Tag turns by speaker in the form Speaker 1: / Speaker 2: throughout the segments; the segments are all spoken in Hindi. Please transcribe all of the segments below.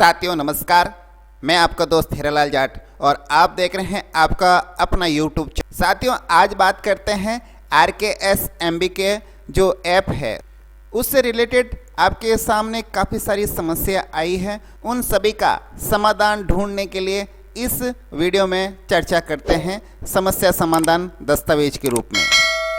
Speaker 1: साथियों नमस्कार, मैं आपका दोस्त हीरालाल जाट और आप देख रहे हैं आपका अपना यूट्यूब चैनल। साथियों आज बात करते हैं RKS के जो ऐप है उससे रिलेटेड आपके सामने काफ़ी सारी समस्या आई है। उन सभी का समाधान ढूंढने के लिए इस वीडियो में चर्चा करते हैं समस्या समाधान दस्तावेज के रूप में।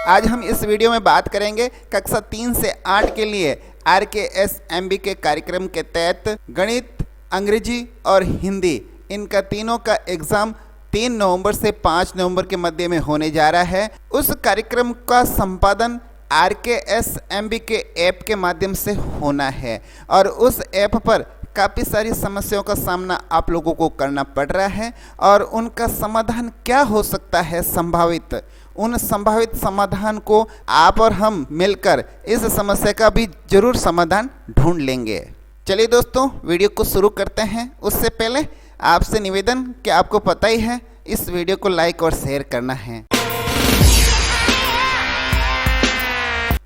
Speaker 1: आज हम इस वीडियो में बात करेंगे कक्षा 3 से 8 के लिए RKS के कार्यक्रम के तहत गणित, अंग्रेजी और हिंदी इनका तीनों का एग्ज़ाम 3 नवंबर से 5 नवंबर के मध्य में होने जा रहा है। उस कार्यक्रम का संपादन RKS के ऐप के माध्यम से होना है और उस ऐप पर काफ़ी सारी समस्याओं का सामना आप लोगों को करना पड़ रहा है और उनका समाधान क्या हो सकता है संभावित, उन संभावित समाधान को आप और हम मिलकर इस समस्या का भी जरूर समाधान ढूंढ लेंगे। चलिए दोस्तों वीडियो को शुरू करते हैं। उससे पहले आपसे निवेदन कि आपको पता ही है इस वीडियो को लाइक और शेयर करना है।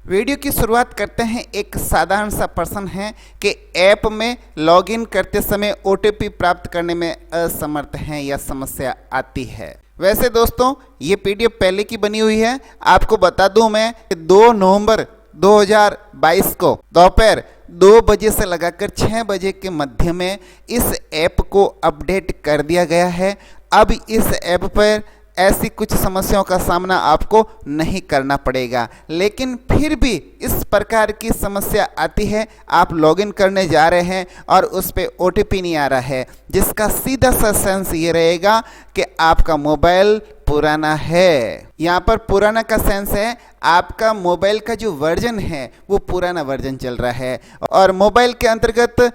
Speaker 1: वीडियो की शुरुआत करते हैं। एक साधारण सा प्रश्न है कि ऐप में लॉगिन करते समय OTP प्राप्त करने में असमर्थ हैं या समस्या आती है। वैसे दोस्तों ये PDF पहले की बनी हुई है। आपको बता दूं मैं कि 2 नवंबर 2022 को दोपहर 2 बजे से लगाकर 6 बजे के मध्य में इस ऐप को अपडेट कर दिया गया है। अब इस ऐप पर ऐसी कुछ समस्याओं का सामना आपको नहीं करना पड़ेगा, लेकिन फिर भी इस प्रकार की समस्या आती है। आप लॉगिन करने जा रहे हैं और उस पर OTP नहीं आ रहा है, जिसका सीधा सा सेंस ये रहेगा कि आपका मोबाइल पुराना है। यहाँ पर पुराना का सेंस है आपका मोबाइल का जो वर्जन है वो पुराना वर्जन चल रहा है और मोबाइल के अंतर्गत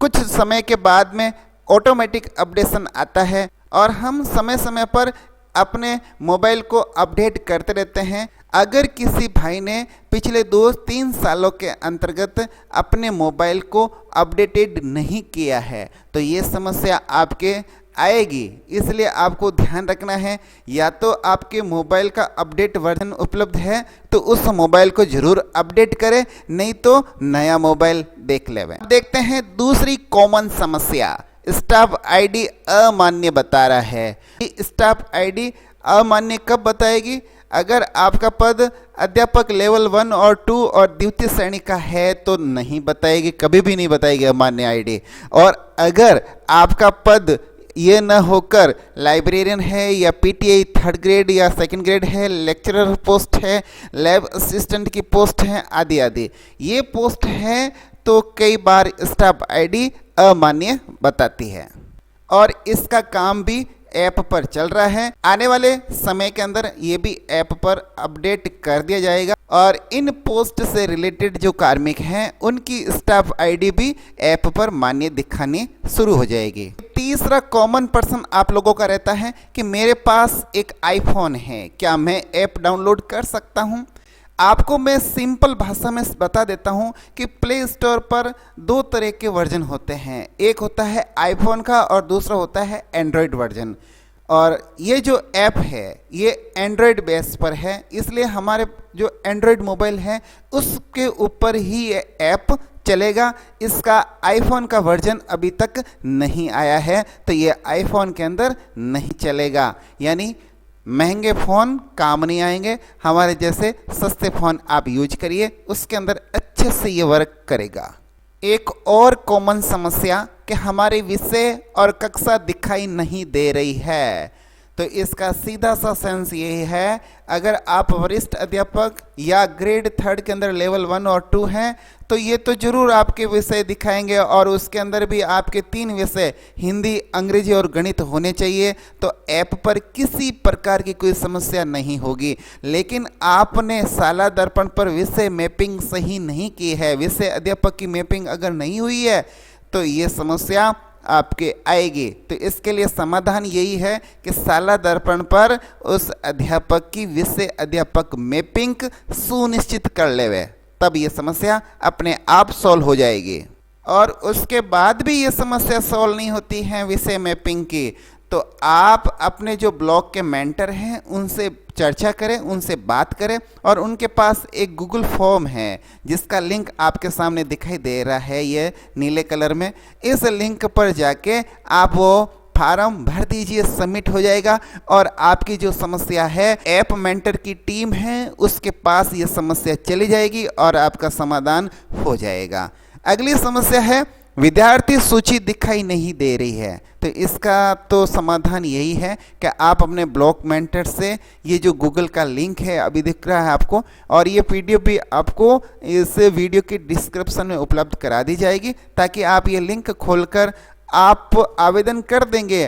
Speaker 1: कुछ समय के बाद में ऑटोमेटिक अपडेशन आता है और हम समय समय पर अपने मोबाइल को अपडेट करते रहते हैं। अगर किसी भाई ने पिछले 2-3 सालों के अंतर्गत अपने मोबाइल को अपडेटेड नहीं किया है तो ये समस्या आपके आएगी। इसलिए आपको ध्यान रखना है, या तो आपके मोबाइल का अपडेट वर्जन उपलब्ध है तो उस मोबाइल को जरूर अपडेट करें, नहीं तो नया मोबाइल देख लेवें। देखते हैं दूसरी कॉमन समस्या। स्टाफ आईडी अमान्य बता रहा है। स्टाफ आईडी अमान्य कब बताएगी? अगर आपका पद अध्यापक लेवल 1 और 2 और द्वितीय श्रेणी का है तो नहीं बताएगी, कभी भी नहीं बताएगी अमान्य आईडी। और अगर आपका पद ये न होकर लाइब्रेरियन है या PTI 3rd ग्रेड या 2nd ग्रेड है, लेक्चरर पोस्ट है, लैब असिस्टेंट की पोस्ट है, आदि आदि ये पोस्ट है तो कई बार स्टाफ आईडी अमान्य बताती है और इसका काम भी ऐप पर चल रहा है। आने वाले समय के अंदर ये भी ऐप पर अपडेट कर दिया जाएगा और इन पोस्ट से रिलेटेड जो कार्मिक हैं उनकी स्टाफ आईडी भी ऐप पर मान्य दिखानी शुरू हो जाएगी। तीसरा कॉमन प्रश्न आप लोगों का रहता है कि मेरे पास एक आईफोन है, क्या मैं ऐप डाउनलोड कर सकता हूँ? आपको मैं सिंपल भाषा में बता देता हूं कि प्ले स्टोर पर 2 तरह के वर्जन होते हैं। एक होता है आईफोन का और दूसरा होता है एंड्रॉयड वर्जन। और ये जो ऐप है ये एंड्रॉयड बेस पर है, इसलिए हमारे जो एंड्रॉयड मोबाइल है उसके ऊपर ही ये ऐप चलेगा। इसका आईफोन का वर्जन अभी तक नहीं आया है तो ये आईफोन के अंदर नहीं चलेगा, यानी महंगे फ़ोन काम नहीं आएंगे। हमारे जैसे सस्ते फ़ोन आप यूज करिए, उसके अंदर अच्छे से ये वर्क करेगा। एक और कॉमन समस्या कि हमारे विषय और कक्षा दिखाई नहीं दे रही है, तो इसका सीधा सा सेंस यही है, अगर आप वरिष्ठ अध्यापक या ग्रेड 3rd के अंदर लेवल 1 और 2 हैं तो ये तो जरूर आपके विषय दिखाएंगे और उसके अंदर भी आपके 3 विषय हिंदी, अंग्रेजी और गणित होने चाहिए, तो ऐप पर किसी प्रकार की कोई समस्या नहीं होगी। लेकिन आपने शाला दर्पण पर विषय मैपिंग सही नहीं की है, विषय अध्यापक की मैपिंग अगर नहीं हुई है तो ये समस्या आपके आएगी। तो इसके लिए समाधान यही है कि शाला दर्पण पर उस अध्यापक की विषय अध्यापक मैपिंग सुनिश्चित कर लेवे, तब ये समस्या अपने आप सॉल्व हो जाएगी। और उसके बाद भी ये समस्या सॉल्व नहीं होती है विषय मैपिंग की, तो आप अपने जो ब्लॉक के मेंटर हैं उनसे चर्चा करें, उनसे बात करें। और उनके पास एक गूगल फॉर्म है जिसका लिंक आपके सामने दिखाई दे रहा है, ये नीले कलर में। इस लिंक पर जाके आप वो फार्म भर दीजिए, सबमिट हो जाएगा और आपकी जो समस्या है ऐप मेंटर की टीम है उसके पास ये समस्या चली जाएगी और आपका समाधान हो जाएगा। अगली समस्या है विद्यार्थी सूची दिखाई नहीं दे रही है। तो इसका तो समाधान यही है कि आप अपने ब्लॉक मेंटर से ये जो गूगल का लिंक है अभी दिख रहा है आपको, और ये पीडीएफ भी आपको इस वीडियो की डिस्क्रिप्शन में उपलब्ध करा दी जाएगी, ताकि आप ये लिंक खोलकर आप आवेदन कर देंगे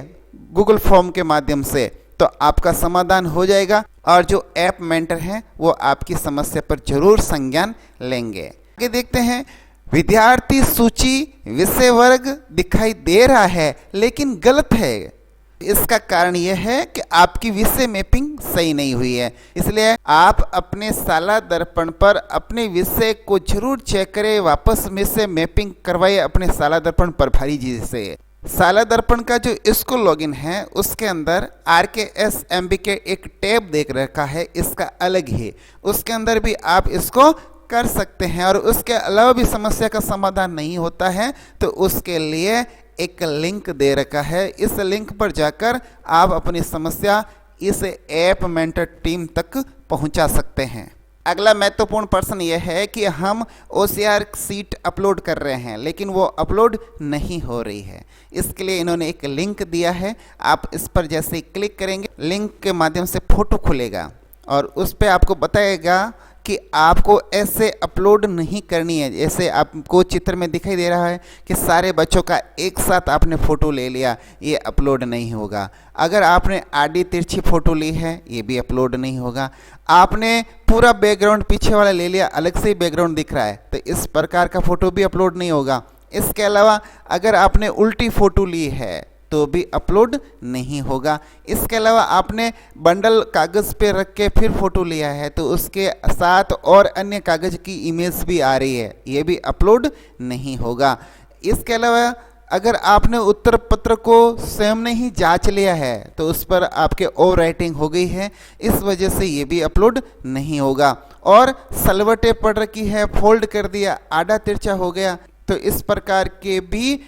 Speaker 1: गूगल फॉर्म के माध्यम से तो आपका समाधान हो जाएगा और जो ऐप मेंटर हैं वो आपकी समस्या पर जरूर संज्ञान लेंगे। आगे देखते हैं, विद्यार्थी सूची विषय वर्ग दिखाई दे रहा है लेकिन गलत है। इसका कारण यह है कि आपकी विषय मैपिंग सही नहीं हुई है, इसलिए आप अपने साला दर्पण पर अपने विषय को जरूर चेक करें, वापस विषय मैपिंग करवाइए अपने साला दर्पण प्रभारी जी से। साला दर्पण का जो स्कूल लॉगिन है उसके अंदर RKSMBK एक टैब देख रखा है, इसका अलग ही, उसके अंदर भी आप इसको कर सकते हैं। और उसके अलावा भी समस्या का समाधान नहीं होता है तो उसके लिए एक लिंक दे रखा है, इस लिंक पर जाकर आप अपनी समस्या इस ऐप मेंटर टीम तक पहुंचा सकते हैं। अगला महत्वपूर्ण प्रश्न यह है कि हम OCR सीट अपलोड कर रहे हैं लेकिन वो अपलोड नहीं हो रही है। इसके लिए इन्होंने एक लिंक दिया है, आप इस पर जैसे ही क्लिक करेंगे लिंक के माध्यम से फोटो खुलेगा और उस पर आपको बताएगा कि आपको ऐसे अपलोड नहीं करनी है। जैसे आपको चित्र में दिखाई दे रहा है कि सारे बच्चों का एक साथ आपने फ़ोटो ले लिया, ये अपलोड नहीं होगा। अगर आपने आडी तिरछी फ़ोटो ली है ये भी अपलोड नहीं होगा। आपने पूरा बैकग्राउंड पीछे वाला ले लिया, अलग से ही बैकग्राउंड दिख रहा है, तो इस प्रकार का फ़ोटो भी अपलोड नहीं होगा। इसके अलावा अगर आपने उल्टी फ़ोटो ली है तो भी अपलोड नहीं होगा। इसके अलावा आपने बंडल कागज़ पे रख के फिर फ़ोटो लिया है तो उसके साथ और अन्य कागज़ की इमेज भी आ रही है, ये भी अपलोड नहीं होगा। इसके अलावा अगर आपने उत्तर पत्र को स्वयं ने ही जांच लिया है तो उस पर आपके ओवर राइटिंग हो गई है, इस वजह से ये भी अपलोड नहीं होगा। और सलवटें पड़ रखी है, फोल्ड कर दिया, आड़ा तिरछा हो गया, तो इस प्रकार के भी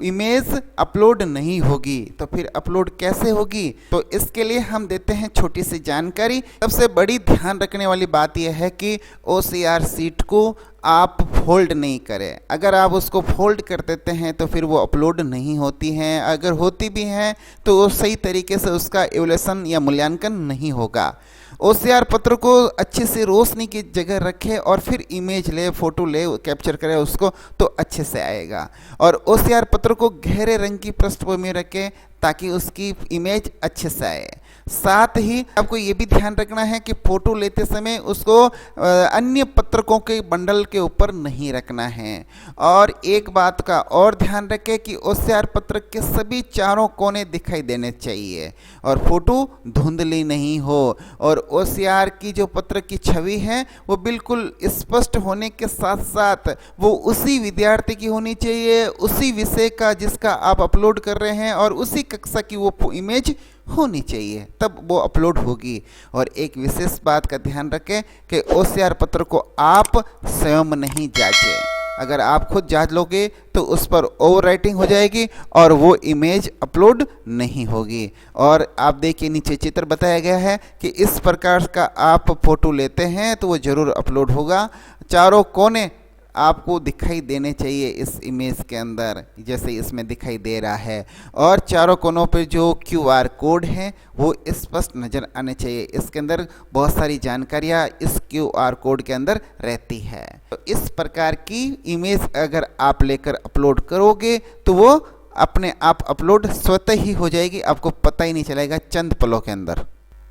Speaker 1: इमेज अपलोड नहीं होगी। तो फिर अपलोड कैसे होगी? तो इसके लिए हम देते हैं छोटी सी जानकारी। सबसे बड़ी ध्यान रखने वाली बात यह है कि OCR सीट को आप फोल्ड नहीं करें। अगर आप उसको फोल्ड कर देते हैं तो फिर वो अपलोड नहीं होती हैं, अगर होती भी हैं तो वो सही तरीके से उसका एवल्यूशन या मूल्यांकन नहीं होगा। OCR पत्र को अच्छे से रोशनी की जगह रखें और फिर इमेज ले, फोटो ले, कैप्चर करें उसको तो अच्छे से आएगा। और OCR पत्र को गहरे रंग की पृष्ठभूमि में रखें ताकि उसकी इमेज अच्छे से आए। साथ ही आपको ये भी ध्यान रखना है कि फोटो लेते समय उसको अन्य पत्रकों के बंडल के ऊपर नहीं रखना है। और एक बात का और ध्यान रखें कि OCR पत्र के सभी चारों कोने दिखाई देने चाहिए और फोटो धुंधली नहीं हो। और OCR की जो पत्र की छवि है वो बिल्कुल स्पष्ट होने के साथ साथ वो उसी विद्यार्थी की होनी चाहिए, उसी विषय का जिसका आप अपलोड कर रहे हैं और उसी कक्षा की वो इमेज होनी चाहिए, तब वो अपलोड होगी। और एक विशेष बात का ध्यान रखें कि OCR पत्र को आप स्वयं नहीं जांचें। अगर आप खुद जांच लोगे तो उस पर ओवर राइटिंग हो जाएगी और वो इमेज अपलोड नहीं होगी। और आप देखिए नीचे चित्र बताया गया है कि इस प्रकार का आप फोटो लेते हैं तो वो जरूर अपलोड होगा। चारों कोने आपको दिखाई देने चाहिए इस इमेज के अंदर, जैसे इसमें दिखाई दे रहा है। और चारों कोनों पर जो QR कोड है वो स्पष्ट नज़र आने चाहिए। इसके अंदर बहुत सारी जानकारियाँ इस QR कोड के अंदर रहती है। तो इस प्रकार की इमेज अगर आप लेकर अपलोड करोगे तो वो अपने आप अपलोड स्वतः ही हो जाएगी, आपको पता ही नहीं चलेगा चंद पलों के अंदर।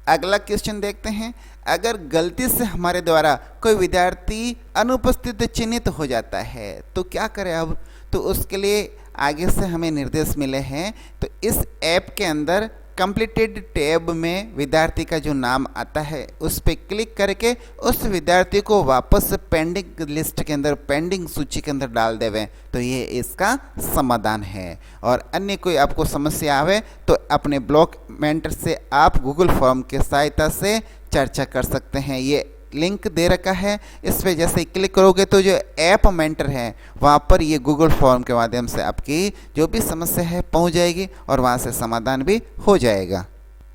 Speaker 1: अगला क्वेश्चन देखते हैं, अगर गलती से हमारे द्वारा कोई विद्यार्थी अनुपस्थित चिन्हित हो जाता है तो क्या करें अब? तो उसके लिए आगे से हमें निर्देश मिले हैं। तो इस ऐप के अंदर कंप्लीटेड टैब में विद्यार्थी का जो नाम आता है उस पर क्लिक करके उस विद्यार्थी को वापस पेंडिंग लिस्ट के अंदर, पेंडिंग सूची के अंदर डाल देवें तो ये इसका समाधान है। और अन्य कोई आपको समस्या आवे तो अपने ब्लॉक मेंटर से आप गूगल फॉर्म के सहायता से चर्चा कर सकते हैं। ये लिंक दे रखा है, इस पे जैसे ही क्लिक करोगे तो जो ऐप मेंटर है वहाँ पर ये गूगल फॉर्म के माध्यम से आपकी जो भी समस्या है पहुँच जाएगी और वहाँ से समाधान भी हो जाएगा।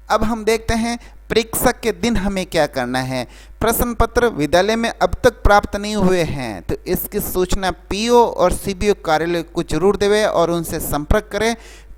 Speaker 1: अब हम देखते हैं परीक्षा के दिन हमें क्या करना है। प्रश्न पत्र विद्यालय में अब तक प्राप्त नहीं हुए हैं तो इसकी सूचना पीओ और सीबीओ कार्यालय को जरूर देवे और उनसे संपर्क करें।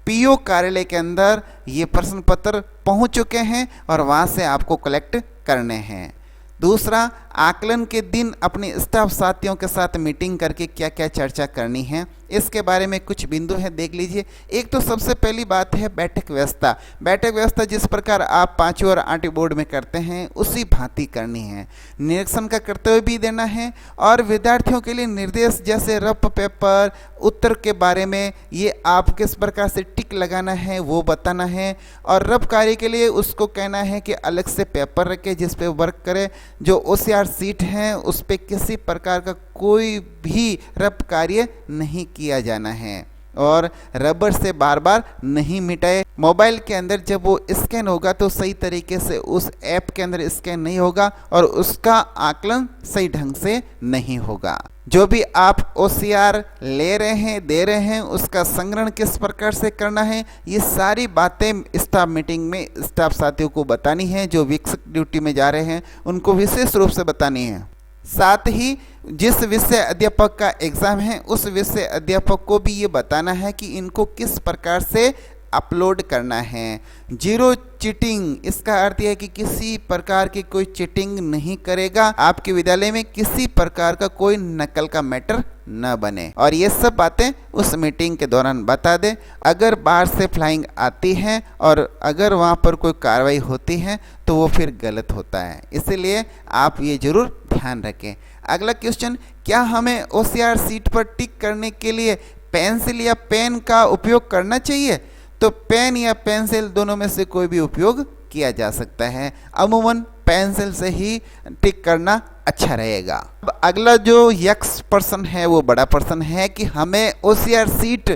Speaker 1: पीओ कार्यालय के अंदर ये प्रश्न पत्र पहुंच चुके हैं और वहां से आपको कलेक्ट करने हैं। दूसरा, आकलन के दिन अपने स्टाफ साथियों के साथ मीटिंग करके क्या क्या चर्चा करनी है इसके बारे में कुछ बिंदु है, देख लीजिए। एक तो सबसे पहली बात है बैठक व्यवस्था। बैठक व्यवस्था जिस प्रकार आप 5वीं और 8वीं बोर्ड में करते हैं उसी भांति करनी है। निरीक्षण का कर्तव्य भी देना है और विद्यार्थियों के लिए निर्देश जैसे रफ पेपर, उत्तर के बारे में ये आप किस प्रकार से टिक लगाना है वो बताना है। और रफ कार्य के लिए उसको कहना है कि अलग से पेपर रखे जिस पे वर्क करे। जो OCR सीट है उस पर किसी प्रकार का कोई भी रफ कार्य नहीं किया जाना है और रबर से बार बार नहीं मिटाए। मोबाइल के अंदर जब वो स्कैन होगा तो सही तरीके से उस ऐप के अंदर स्कैन नहीं होगा और उसका आकलन सही ढंग से नहीं होगा। जो भी आप OCR ले रहे हैं, दे रहे हैं, उसका संग्रहण किस प्रकार से करना है ये सारी बातें स्टाफ मीटिंग में स्टाफ साथियों को बतानी है। जो वीक्षक ड्यूटी में जा रहे हैं उनको विशेष रूप से बतानी है। साथ ही जिस विषय अध्यापक का एग्ज़ाम है उस विषय अध्यापक को भी ये बताना है कि इनको किस प्रकार से अपलोड करना है। जीरो चीटिंग, इसका अर्थ यह है कि किसी प्रकार की कोई चीटिंग नहीं करेगा। आपके विद्यालय में किसी प्रकार का कोई नकल का मैटर न बने और ये सब बातें उस मीटिंग के दौरान बता दें। अगर बाहर से फ्लाइंग आती है और अगर वहाँ पर कोई कार्रवाई होती है तो वो फिर गलत होता है, इसीलिए आप ये जरूर ध्यान रखें। अगला क्वेश्चन, क्या हमें OCR सीट पर टिक करने के लिए पेंसिल या पेन का उपयोग करना चाहिए? तो पेन या पेंसिल दोनों में से कोई भी उपयोग किया जा सकता है। अमूमन पेंसिल से ही टिक करना अच्छा रहेगा। अब अगला जो यक्स प्रश्न है वो बड़ा प्रश्न है कि हमें OCR सीट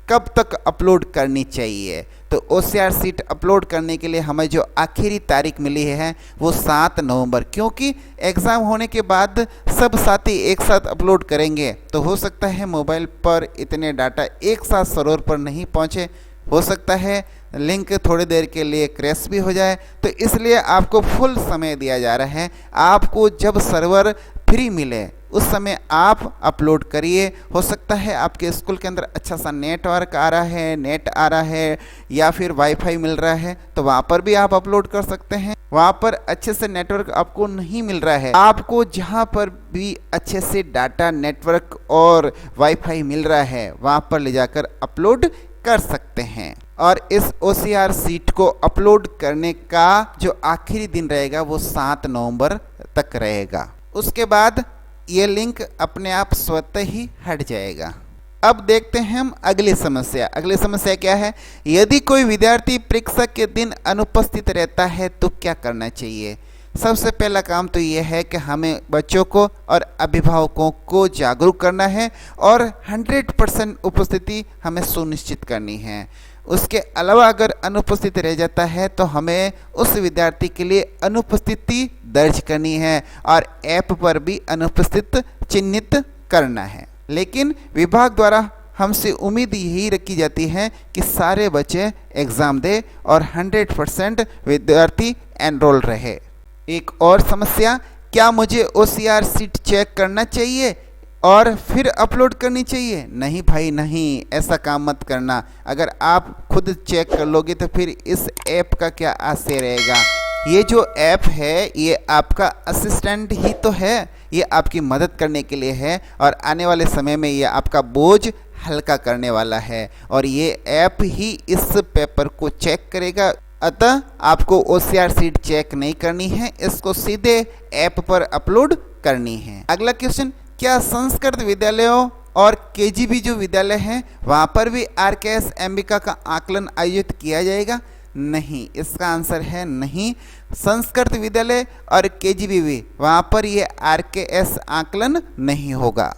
Speaker 1: कब तक अपलोड करनी चाहिए। तो OCR सीट अपलोड करने के लिए हमें जो आखिरी तारीख मिली है वो 7 नवंबर, क्योंकि एग्ज़ाम होने के बाद सब साथी एक साथ अपलोड करेंगे तो हो सकता है मोबाइल पर इतने डाटा एक साथ सर्वर पर नहीं पहुँचे, हो सकता है लिंक थोड़ी देर के लिए क्रैश भी हो जाए। तो इसलिए आपको फुल समय दिया जा रहा है। आपको जब सर्वर फ्री मिले उस समय आप अपलोड करिए। हो सकता है आपके स्कूल के अंदर अच्छा सा नेटवर्क आ रहा है, नेट आ रहा है या फिर वाईफाई मिल रहा है तो वहाँ पर भी आप अपलोड कर सकते हैं। वहाँ पर अच्छे से नेटवर्क आपको नहीं मिल रहा है, आपको जहाँ पर भी अच्छे से डाटा, नेटवर्क और वाईफाई मिल रहा है वहाँ पर ले जाकर अपलोड कर सकते हैं। और इस OCR सीट को अपलोड करने का जो आखिरी दिन रहेगा वो 7 नवंबर तक रहेगा। उसके बाद ये लिंक अपने आप स्वतः ही हट जाएगा। अब देखते हैं हम अगली समस्या। अगली समस्या क्या है? यदि कोई विद्यार्थी परीक्षा के दिन अनुपस्थित रहता है तो क्या करना चाहिए? सबसे पहला काम तो ये है कि हमें बच्चों को और अभिभावकों को जागरूक करना है और 100% उपस्थिति हमें सुनिश्चित करनी है। उसके अलावा अगर अनुपस्थित रह जाता है तो हमें उस विद्यार्थी के लिए अनुपस्थिति दर्ज करनी है और ऐप पर भी अनुपस्थित चिन्हित करना है। लेकिन विभाग द्वारा हमसे उम्मीद यही रखी जाती है कि सारे बच्चे एग्ज़ाम दें और 100% विद्यार्थी एनरोल रहे। एक और समस्या, क्या मुझे OCR सीट चेक करना चाहिए और फिर अपलोड करनी चाहिए? नहीं भाई नहीं, ऐसा काम मत करना। अगर आप खुद चेक कर लोगे तो फिर इस ऐप का क्या आशय रहेगा। ये जो ऐप है ये आपका असिस्टेंट ही तो है, ये आपकी मदद करने के लिए है और आने वाले समय में ये आपका बोझ हल्का करने वाला है और ये ऐप ही इस पेपर को चेक करेगा। अतः आपको OCR सीट चेक नहीं करनी है, इसको सीधे ऐप पर अपलोड करनी है। अगला क्वेश्चन, क्या संस्कृत विद्यालयों और KGB जो विद्यालय हैं वहाँ पर भी RKS अंबिका का आकलन आयोजित किया जाएगा? नहीं, इसका आंसर है नहीं। संस्कृत विद्यालय और केजीबीवी वहां पर ये आरकेएस आकलन नहीं होगा।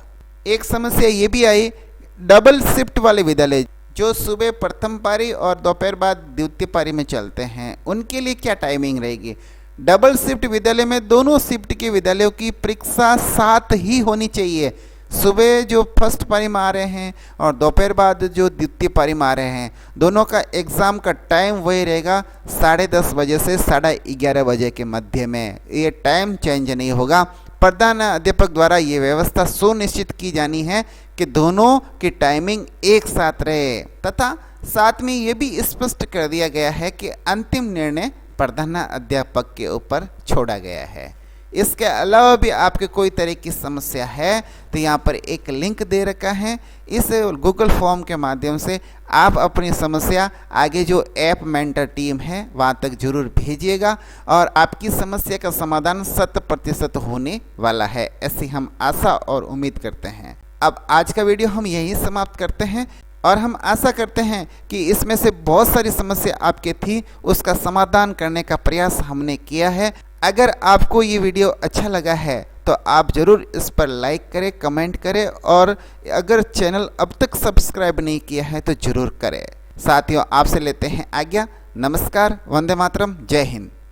Speaker 1: एक समस्या ये भी आई, डबल शिफ्ट वाले विद्यालय जो सुबह प्रथम पारी और दोपहर बाद द्वितीय पारी में चलते हैं, उनके लिए क्या टाइमिंग रहेगी। डबल शिफ्ट विद्यालय में दोनों शिफ्ट के विद्यालयों की परीक्षा साथ ही होनी चाहिए। सुबह जो फर्स्ट पारी में आ रहे हैं और दोपहर बाद जो द्वितीय पारी में आ रहे हैं, दोनों का एग्ज़ाम का टाइम वही रहेगा 10:30 बजे से 11:30 बजे के मध्य में। ये टाइम चेंज नहीं होगा। प्रधान अध्यापक द्वारा ये व्यवस्था सुनिश्चित की जानी है कि दोनों की टाइमिंग एक साथ रहे, तथा साथ में ये भी स्पष्ट कर दिया गया है कि अंतिम निर्णय प्रधान अध्यापक के ऊपर छोड़ा गया है। इसके अलावा भी आपके कोई तरह की समस्या है तो यहाँ पर एक लिंक दे रखा है, इस गूगल फॉर्म के माध्यम से आप अपनी समस्या आगे जो ऐप मेंटर टीम है वहाँ तक जरूर भेजिएगा और आपकी समस्या का समाधान 100% होने वाला है, ऐसी हम आशा और उम्मीद करते हैं। अब आज का वीडियो हम यहीं समाप्त करते हैं और हम आशा करते हैं कि इसमें से बहुत सारी समस्या आपके थी, उसका समाधान करने का प्रयास हमने किया है। अगर आपको ये वीडियो अच्छा लगा है तो आप ज़रूर इस पर लाइक करें, कमेंट करें और अगर चैनल अब तक सब्सक्राइब नहीं किया है तो ज़रूर करें। साथियों, आपसे लेते हैं आज्ञा। नमस्कार, वंदे मातरम, जय हिंद।